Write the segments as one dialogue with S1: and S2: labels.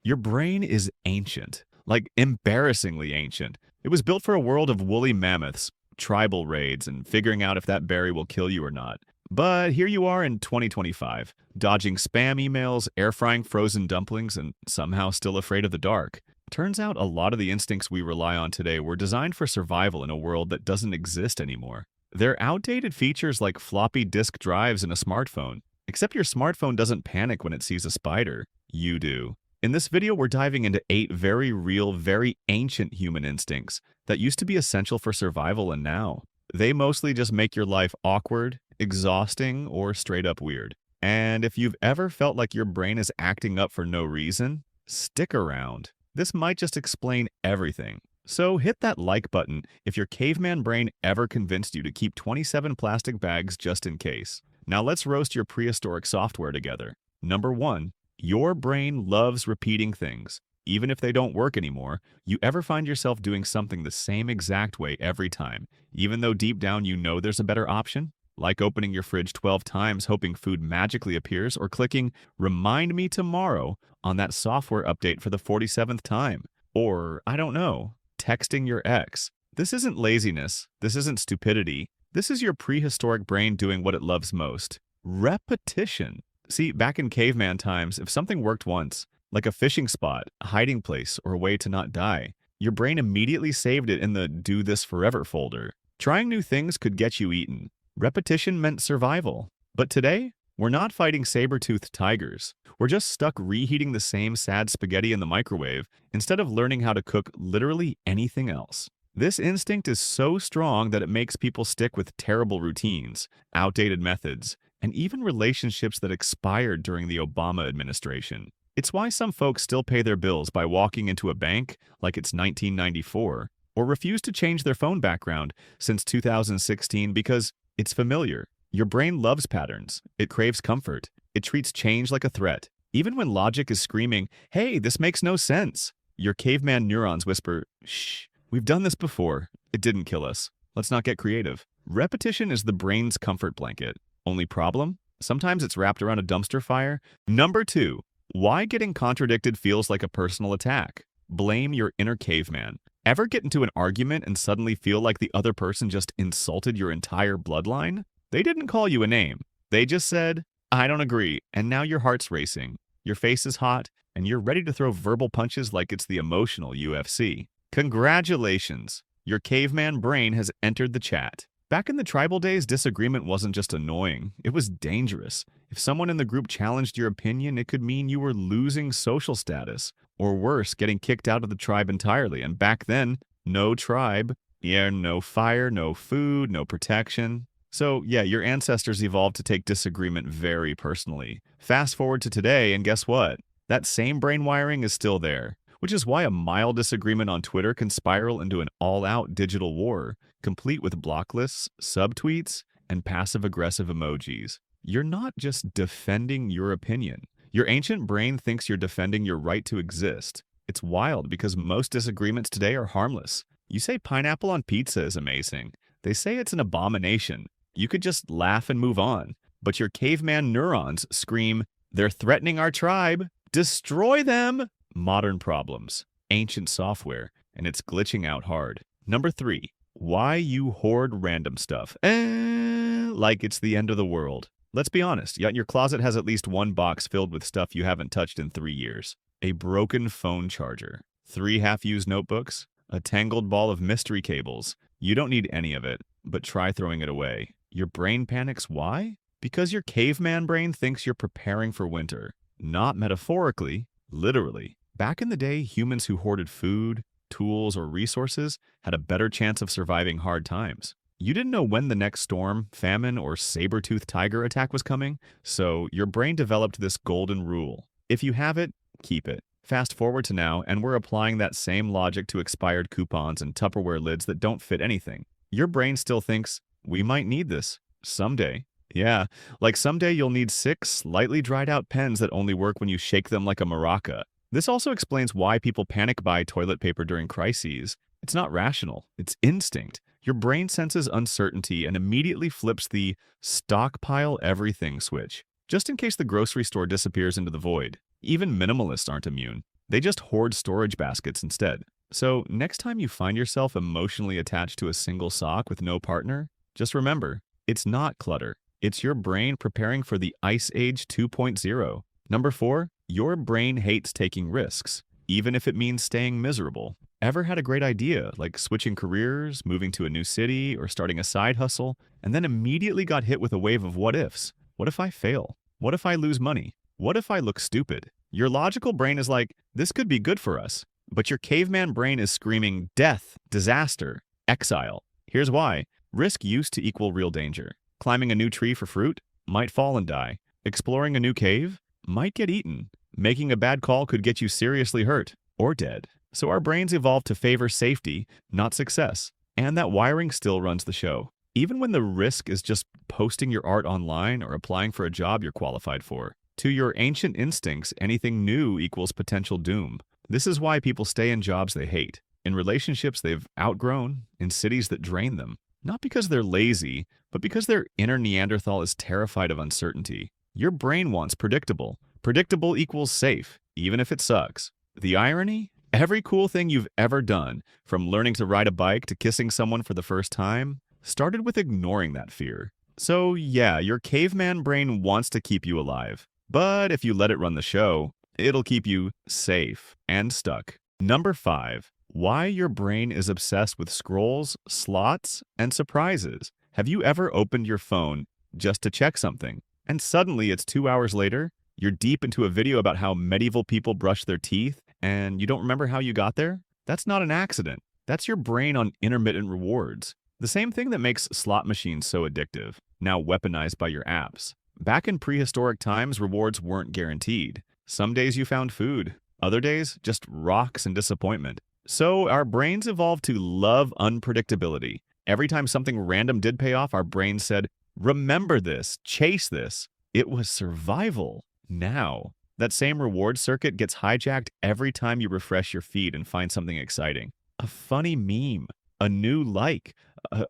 S1: Your brain is ancient, like embarrassingly ancient. It was built for a world of woolly mammoths, tribal raids, and figuring out if that berry will kill you or not. But here you are in 2025, dodging spam emails, air frying frozen dumplings, and somehow still afraid of the dark. Turns out a lot of the instincts we rely on today were designed for survival in a world that doesn't exist anymore. They're outdated features like floppy disk drives in a smartphone, except your smartphone doesn't panic when it sees a spider. You do. In this video, we're diving into 8 very real, very ancient human instincts that used to be essential for survival and now. They mostly just make your life awkward, exhausting, or straight up weird. And if you've ever felt like your brain is acting up for no reason, stick around. This might just explain everything. So hit that like button if your caveman brain ever convinced you to keep 27 plastic bags just in case. Now let's roast your prehistoric software together. Number 1. Your brain loves repeating things. Even if they don't work anymore, you ever find yourself doing something the same exact way every time, even though deep down you know there's a better option? Like opening your fridge 12 times hoping food magically appears, or clicking "Remind me tomorrow" on that software update for the 47th time. Or, I don't know, texting your ex. This isn't laziness. This isn't stupidity. This is your prehistoric brain doing what it loves most: repetition. See, back in caveman times, if something worked once, like a fishing spot, a hiding place, or a way to not die, your brain immediately saved it in the "do this forever" folder. Trying new things could get you eaten. Repetition meant survival. But today, we're not fighting saber-toothed tigers. We're just stuck reheating the same sad spaghetti in the microwave instead of learning how to cook literally anything else. This instinct is so strong that it makes people stick with terrible routines, outdated methods, and even relationships that expired during the Obama administration. It's why some folks still pay their bills by walking into a bank like it's 1994, or refuse to change their phone background since 2016 because it's familiar. Your brain loves patterns. It craves comfort. It treats change like a threat. Even when logic is screaming, "Hey, this makes no sense," your caveman neurons whisper, "Shh, we've done this before. It didn't kill us. Let's not get creative." Repetition is the brain's comfort blanket. Only problem? Sometimes it's wrapped around a dumpster fire. Number 2. Why getting contradicted feels like a personal attack. Blame your inner caveman. Ever get into an argument and suddenly feel like the other person just insulted your entire bloodline? They didn't call you a name. They just said, "I don't agree," and now your heart's racing. Your face is hot, and you're ready to throw verbal punches like it's the emotional UFC. Congratulations! Your caveman brain has entered the chat. Back in the tribal days, disagreement wasn't just annoying, it was dangerous. If someone in the group challenged your opinion, it could mean you were losing social status, or worse, getting kicked out of the tribe entirely. And back then, no tribe. Yeah, no fire, no food, no protection. So yeah, your ancestors evolved to take disagreement very personally. Fast forward to today, and guess what? That same brain wiring is still there. Which is why a mild disagreement on Twitter can spiral into an all-out digital war, complete with block lists, subtweets, and passive-aggressive emojis. You're not just defending your opinion. Your ancient brain thinks you're defending your right to exist. It's wild because most disagreements today are harmless. You say pineapple on pizza is amazing. They say it's an abomination. You could just laugh and move on. But your caveman neurons scream, "They're threatening our tribe. Destroy them!" Modern problems, ancient software, and it's glitching out hard. Number 3. Why you hoard random stuff. Like it's the end of the world. Let's be honest, yet your closet has at least one box filled with stuff you haven't touched in 3 years. A broken phone charger, 3 half-used notebooks, a tangled ball of mystery cables. You don't need any of it, but try throwing it away. Your brain panics. Why? Because your caveman brain thinks you're preparing for winter. Not metaphorically, literally. Back in the day, humans who hoarded food, tools, or resources had a better chance of surviving hard times. You didn't know when the next storm, famine, or saber-toothed tiger attack was coming, so your brain developed this golden rule. If you have it, keep it. Fast forward to now, and we're applying that same logic to expired coupons and Tupperware lids that don't fit anything. Your brain still thinks, "We might need this someday." Yeah, like someday you'll need 6 slightly dried out pens that only work when you shake them like a maraca. This also explains why people panic buy toilet paper during crises. It's not rational, it's instinct. Your brain senses uncertainty and immediately flips the stockpile everything switch, just in case the grocery store disappears into the void. Even minimalists aren't immune. They just hoard storage baskets instead. So, next time you find yourself emotionally attached to a single sock with no partner, just remember, it's not clutter. It's your brain preparing for the Ice Age 2.0. Number 4, your brain hates taking risks, even if it means staying miserable. Ever had a great idea, like switching careers, moving to a new city, or starting a side hustle, and then immediately got hit with a wave of what ifs? What if I fail? What if I lose money? What if I look stupid? Your logical brain is like, this could be good for us. But your caveman brain is screaming death, disaster, exile. Here's why. Risk used to equal real danger. Climbing a new tree for fruit might fall and die. Exploring a new cave might get eaten. Making a bad call could get you seriously hurt or dead. So our brains evolved to favor safety, not success. And that wiring still runs the show. Even when the risk is just posting your art online or applying for a job you're qualified for. To your ancient instincts, anything new equals potential doom. This is why people stay in jobs they hate, in relationships they've outgrown, in cities that drain them. Not because they're lazy, but because their inner Neanderthal is terrified of uncertainty. Your brain wants predictable. Predictable equals safe, even if it sucks. The irony? Every cool thing you've ever done, from learning to ride a bike to kissing someone for the first time, started with ignoring that fear. So yeah, your caveman brain wants to keep you alive. But if you let it run the show, it'll keep you safe and stuck. Number 5, why your brain is obsessed with scrolls, slots, and surprises. Have you ever opened your phone just to check something, and suddenly it's 2 hours later, you're deep into a video about how medieval people brush their teeth, and you don't remember how you got there? That's not an accident. That's your brain on intermittent rewards. The same thing that makes slot machines so addictive, now weaponized by your apps. Back in prehistoric times, rewards weren't guaranteed. Some days you found food, other days just rocks and disappointment. So our brains evolved to love unpredictability. Every time something random did pay off, our brain said, remember this, chase this. It was survival. Now, that same reward circuit gets hijacked every time you refresh your feed and find something exciting. A funny meme, a new like,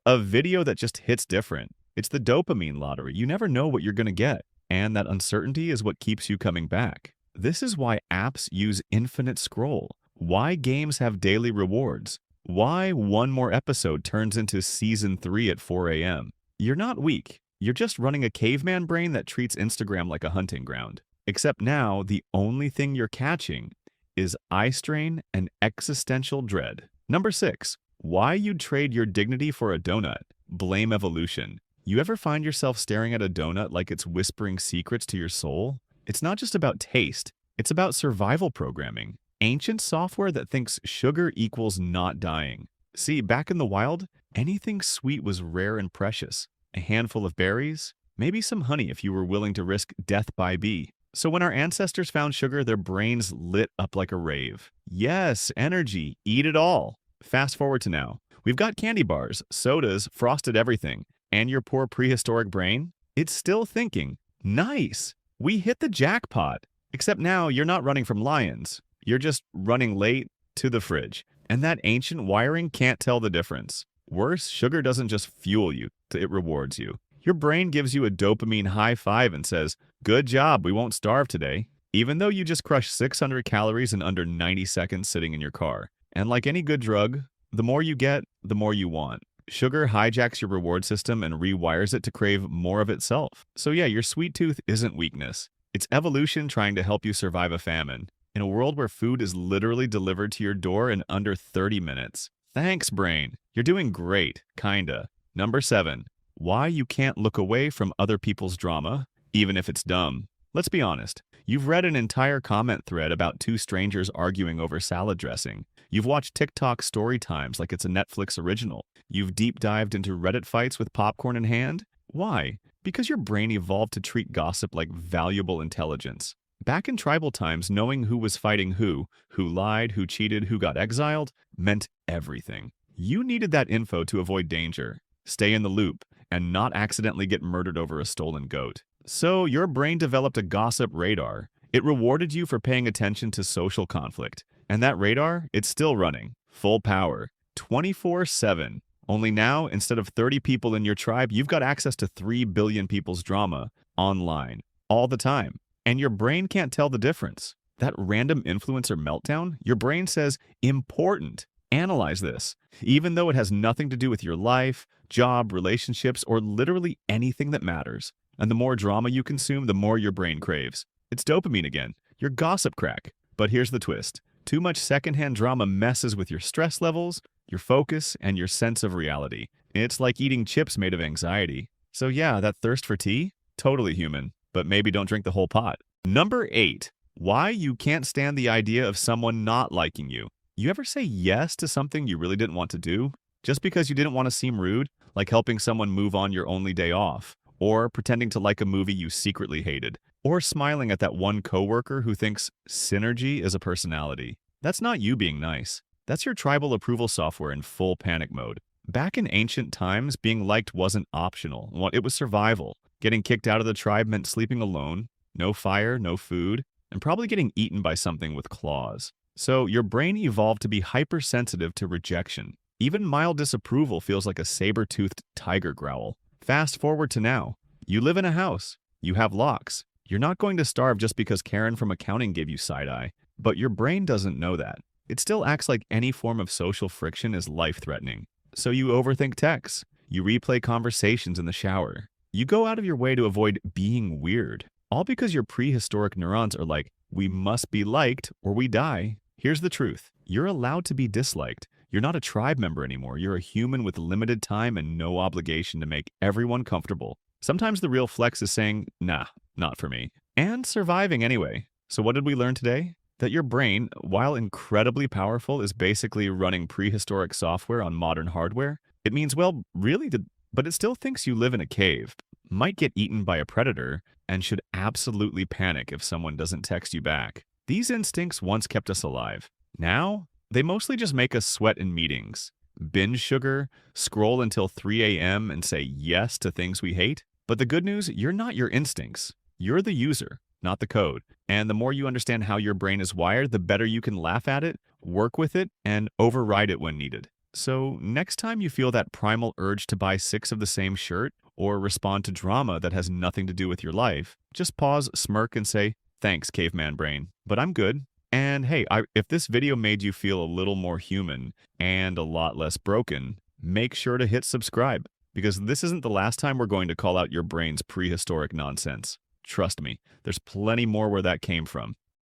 S1: a video that just hits different. It's the dopamine lottery. You never know what you're going to get. And that uncertainty is what keeps you coming back. This is why apps use infinite scroll. Why games have daily rewards. Why one more episode turns into season 3 at 4 a.m. You're not weak. You're just running a caveman brain that treats Instagram like a hunting ground. Except now, the only thing you're catching is eye strain and existential dread. Number 6, why you'd trade your dignity for a donut. Blame evolution. You ever find yourself staring at a donut like it's whispering secrets to your soul? It's not just about taste, it's about survival programming. Ancient software that thinks sugar equals not dying. See, back in the wild, anything sweet was rare and precious. A handful of berries, maybe some honey if you were willing to risk death by bee. So when our ancestors found sugar, their brains lit up like a rave. Yes, energy, eat it all. Fast forward to now. We've got candy bars, sodas, frosted everything. And your poor prehistoric brain? It's still thinking, nice, we hit the jackpot. Except now you're not running from lions. You're just running late to the fridge. And that ancient wiring can't tell the difference. Worse, sugar doesn't just fuel you, it rewards you. Your brain gives you a dopamine high five and says, good job, we won't starve today. Even though you just crushed 600 calories in under 90 seconds sitting in your car. And like any good drug, the more you get, the more you want. Sugar hijacks your reward system and rewires it to crave more of itself. So yeah, your sweet tooth isn't weakness. It's evolution trying to help you survive a famine. In a world where food is literally delivered to your door in under 30 minutes. Thanks, brain. You're doing great, kinda. Number 7, why you can't look away from other people's drama, even if it's dumb. Let's be honest. You've read an entire comment thread about 2 strangers arguing over salad dressing. You've watched TikTok story times like it's a Netflix original. You've deep dived into Reddit fights with popcorn in hand. Why? Because your brain evolved to treat gossip like valuable intelligence. Back in tribal times, knowing who was fighting who lied, who cheated, who got exiled, meant everything. You needed that info to avoid danger, stay in the loop, and not accidentally get murdered over a stolen goat. So your brain developed a gossip radar. It rewarded you for paying attention to social conflict. And that radar, it's still running, full power, 24/7. Only now, instead of 30 people in your tribe, you've got access to 3 billion people's drama online, all the time. And your brain can't tell the difference. That random influencer meltdown, your brain says, important. Analyze this, even though it has nothing to do with your life, job, relationships, or literally anything that matters. And the more drama you consume, the more your brain craves. It's dopamine again, your gossip crack. But here's the twist. Too much secondhand drama messes with your stress levels, your focus, and your sense of reality. It's like eating chips made of anxiety. So yeah, that thirst for tea? Totally human, but maybe don't drink the whole pot. Number 8. Why you can't stand the idea of someone not liking you. You ever say yes to something you really didn't want to do? Just because you didn't want to seem rude, like helping someone move on your only day off, or pretending to like a movie you secretly hated, or smiling at that one coworker who thinks synergy is a personality. That's not you being nice. That's your tribal approval software in full panic mode. Back in ancient times, being liked wasn't optional. It was survival. Getting kicked out of the tribe meant sleeping alone, no fire, no food, and probably getting eaten by something with claws. So your brain evolved to be hypersensitive to rejection. Even mild disapproval feels like a saber-toothed tiger growl. Fast forward to now. You live in a house. You have locks. You're not going to starve just because Karen from accounting gave you side-eye. But your brain doesn't know that. It still acts like any form of social friction is life-threatening. So you overthink texts. You replay conversations in the shower. You go out of your way to avoid being weird. All because your prehistoric neurons are like, we must be liked or we die. Here's the truth. You're allowed to be disliked. You're not a tribe member anymore. You're a human with limited time and no obligation to make everyone comfortable. Sometimes the real flex is saying, nah, not for me. And surviving anyway. So what did we learn today? That your brain, while incredibly powerful, is basically running prehistoric software on modern hardware. It means, well, really, but it still thinks you live in a cave, might get eaten by a predator, and should absolutely panic if someone doesn't text you back. These instincts once kept us alive. Now, they mostly just make us sweat in meetings, binge sugar, scroll until 3 a.m. and say yes to things we hate. But the good news, you're not your instincts. You're the user, not the code. And the more you understand how your brain is wired, the better you can laugh at it, work with it, and override it when needed. So next time you feel that primal urge to buy 6 of the same shirt or respond to drama that has nothing to do with your life, just pause, smirk, and say, thanks, caveman brain, but I'm good. And hey, if this video made you feel a little more human and a lot less broken, make sure to hit subscribe, because this isn't the last time we're going to call out your brain's prehistoric nonsense. Trust me, there's plenty more where that came from.